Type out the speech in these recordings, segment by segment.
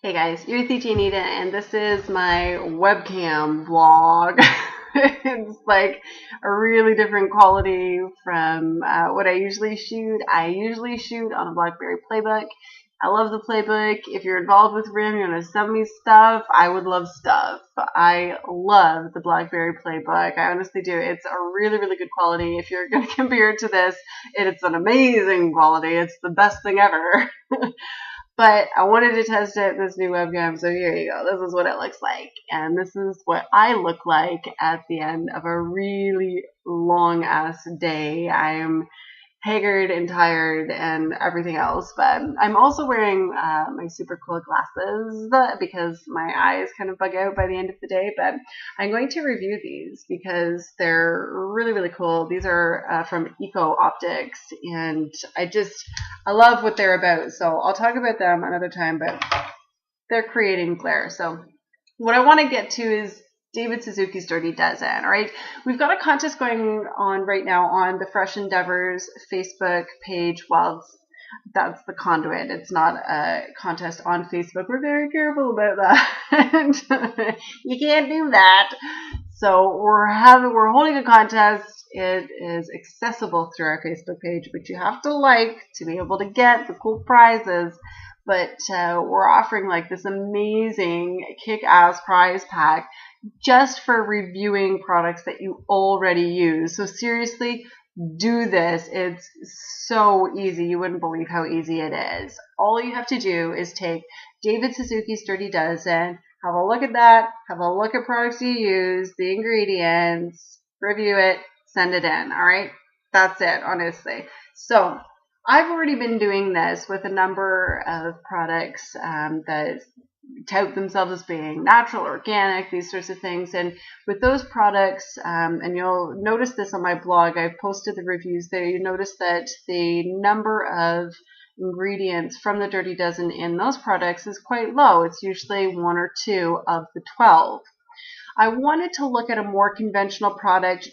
Hey guys, you're with Anita, and this is my webcam vlog. It's like a really different quality from what I usually shoot. I usually shoot on a Blackberry Playbook. I love the Playbook. If you're involved with RIM, you want to send me stuff, I would love stuff. I love the Blackberry Playbook. I honestly do. It's a really, really good quality. If you're going to compare it to this, it's an amazing quality. It's the best thing ever. But I wanted to test it in this new webcam, so here you go. This is what it looks like. And this is what I look like at the end of a really long-ass day. I'm haggard and tired and everything else, but I'm also wearing my super cool glasses because my eyes kind of bug out by the end of the day. But I'm going to review these because they're really, really cool. These are from Eco Optics, and I love what they're about. So I'll talk about them another time, but they're creating glare. So what I want to get to is David Suzuki's Dirty Dozen. All right, we've got a contest going on right now on the Fresh Endeavours Facebook page. Well, that's the conduit. It's not a contest on Facebook. We're very careful about that. You can't do that. So we're holding a contest. It is accessible through our Facebook page, but you have to like to be able to get the cool prizes. But we're offering like this amazing kick-ass prize pack just for reviewing products that you already use. So seriously, do this. It's so easy. You wouldn't believe how easy it is. All you have to do is take David Suzuki's Dirty Dozen, have a look at that, have a look at products you use, the ingredients, review it, send it in. All right? That's it, honestly. So I've already been doing this with a number of products that tout themselves as being natural, organic, these sorts of things. And with those products, and you'll notice this on my blog, I've posted the reviews there, you notice that the number of ingredients from the Dirty Dozen in those products is quite low. It's usually 1 or 2 of the 12. I wanted to look at a more conventional product,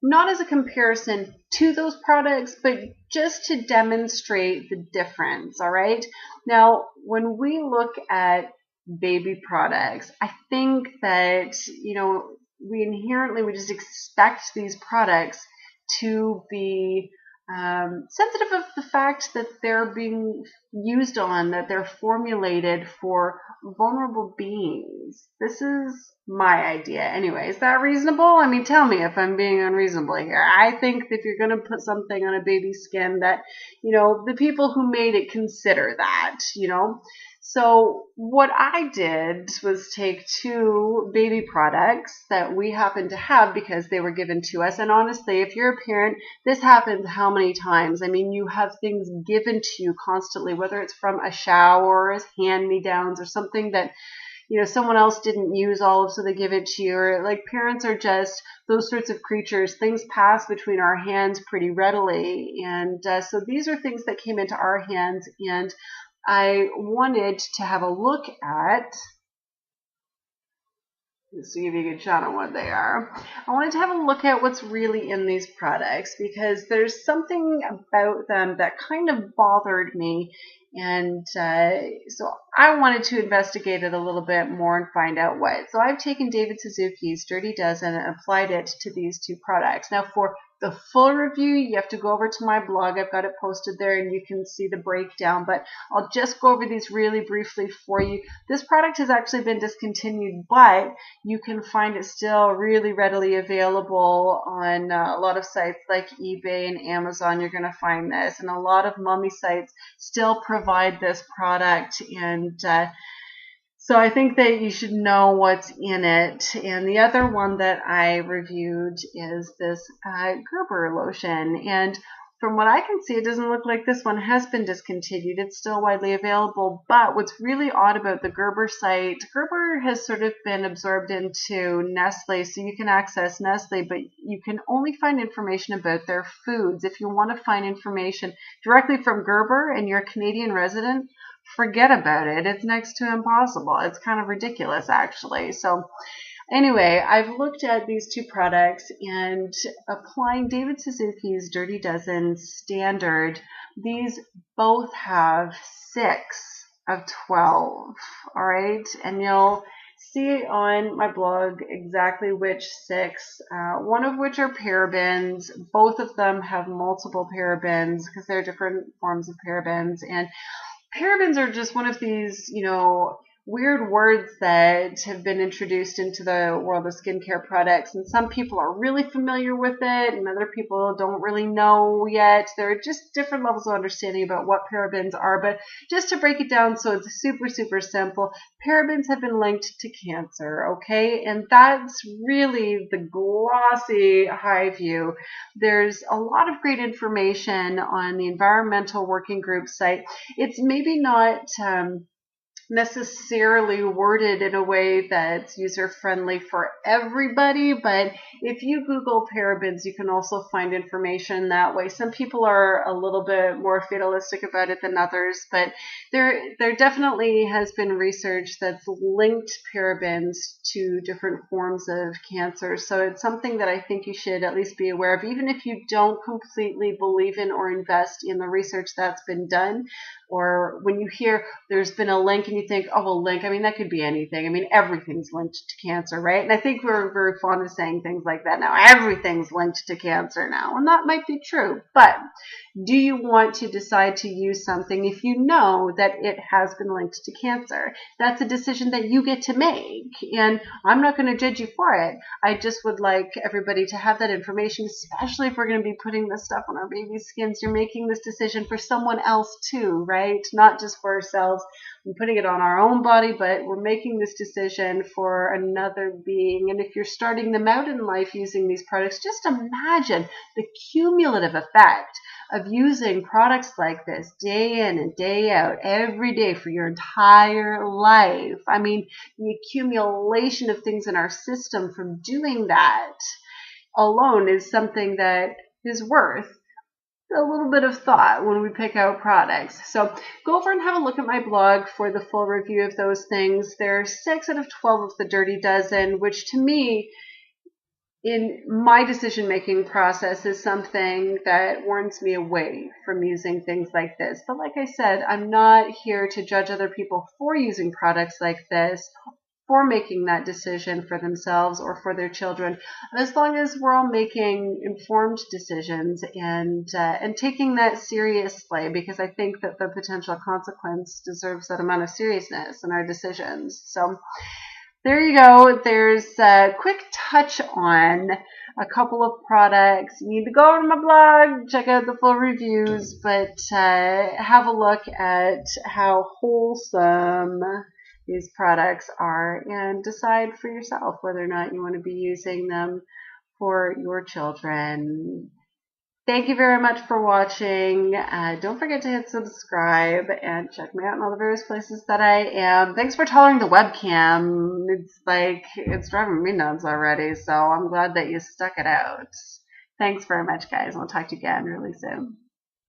not as a comparison to those products, but just to demonstrate the difference, all right? Now, when we look at baby products, I think that, we just expect these products to be sensitive of the fact that they're being used on, that they're formulated for vulnerable beings. This is my idea. Anyway, is that reasonable? I mean, tell me if I'm being unreasonable here. I think if you're going to put something on a baby's skin that, the people who made it consider that, So what I did was take 2 baby products that we happen to have because they were given to us. And honestly, if you're a parent, this happens how many times? I mean, you have things given to you constantly, whether it's from a shower or as hand-me-downs or something that someone else didn't use all of, so they give it to you. Or like, parents are just those sorts of creatures. Things pass between our hands pretty readily. And so these are things that came into our hands, and I wanted to have a look at, just to give you a good shot on what they are. I wanted to have a look at what's really in these products, because there's something about them that kind of bothered me. And so I wanted to investigate it a little bit more and find out what. So I've taken David Suzuki's Dirty Dozen and applied it to these 2 products. Now, for the full review, you have to go over to my blog. I've got it posted there, and you can see the breakdown. But I'll just go over these really briefly for you. This product has actually been discontinued, but you can find it still really readily available on a lot of sites like eBay and Amazon. You're going to find this, and a lot of mommy sites still provide this product, and so I think that you should know what's in it. And the other one that I reviewed is this Gerber lotion, and from what I can see, it doesn't look like this one has been discontinued. It's still widely available. But what's really odd about the Gerber site, Gerber has sort of been absorbed into Nestle, so you can access Nestle, but you can only find information about their foods. If you want to find information directly from Gerber and you're a Canadian resident, forget about it. It's next to impossible. It's kind of ridiculous, actually. So anyway, I've looked at these 2 products, and applying David Suzuki's Dirty Dozen standard, these both have 6 of 12. All right. And you'll see on my blog exactly which 6, one of which are parabens. Both of them have multiple parabens because they're different forms of parabens. And parabens are just one of these, weird words that have been introduced into the world of skincare products. And some people are really familiar with it and other people don't really know yet. There are just different levels of understanding about what parabens are. But just to break it down so it's super, super simple, parabens have been linked to cancer, okay? And that's really the glossy high view. There's a lot of great information on the Environmental Working Group site. It's maybe not necessarily worded in a way that's user-friendly for everybody, but if you Google parabens, you can also find information that way. Some people are a little bit more fatalistic about it than others, but there definitely has been research that's linked parabens to different forms of cancer. So it's something that I think you should at least be aware of, even if you don't completely believe in or invest in the research that's been done. Or when you hear there's been a link and you think, oh, well, link, I mean, that could be anything. I mean, everything's linked to cancer, right? And I think we're very fond of saying things like that now. Everything's linked to cancer now. And that might be true. But do you want to decide to use something if you know that it has been linked to cancer? That's a decision that you get to make. And I'm not going to judge you for it. I just would like everybody to have that information, especially if we're going to be putting this stuff on our baby's skins. You're making this decision for someone else too, right? Not just for ourselves. We're putting it on our own body, but we're making this decision for another being. And if you're starting them out in life using these products, just imagine the cumulative effect of using products like this day in and day out, every day for your entire life. I mean, the accumulation of things in our system from doing that alone is something that is worth a little bit of thought when we pick out products. So go over and have a look at my blog for the full review of those things. There are 6 out of 12 of the dirty dozen, which to me, in my decision-making process, is something that warns me away from using things like this. But like I said, I'm not here to judge other people for using products like this, for making that decision for themselves or for their children, as long as we're all making informed decisions and taking that seriously, because I think that the potential consequence deserves that amount of seriousness in our decisions. So there you go. There's a quick touch on a couple of products. You need to go to my blog, check out the full reviews, but have a look at how wholesome these products are and decide for yourself whether or not you want to be using them for your children. Thank you very much for watching. Don't forget to hit subscribe and check me out in all the various places that I am. Thanks for tolerating the webcam. It's driving me nuts already, so I'm glad that you stuck it out. Thanks very much, guys. I'll talk to you again really soon.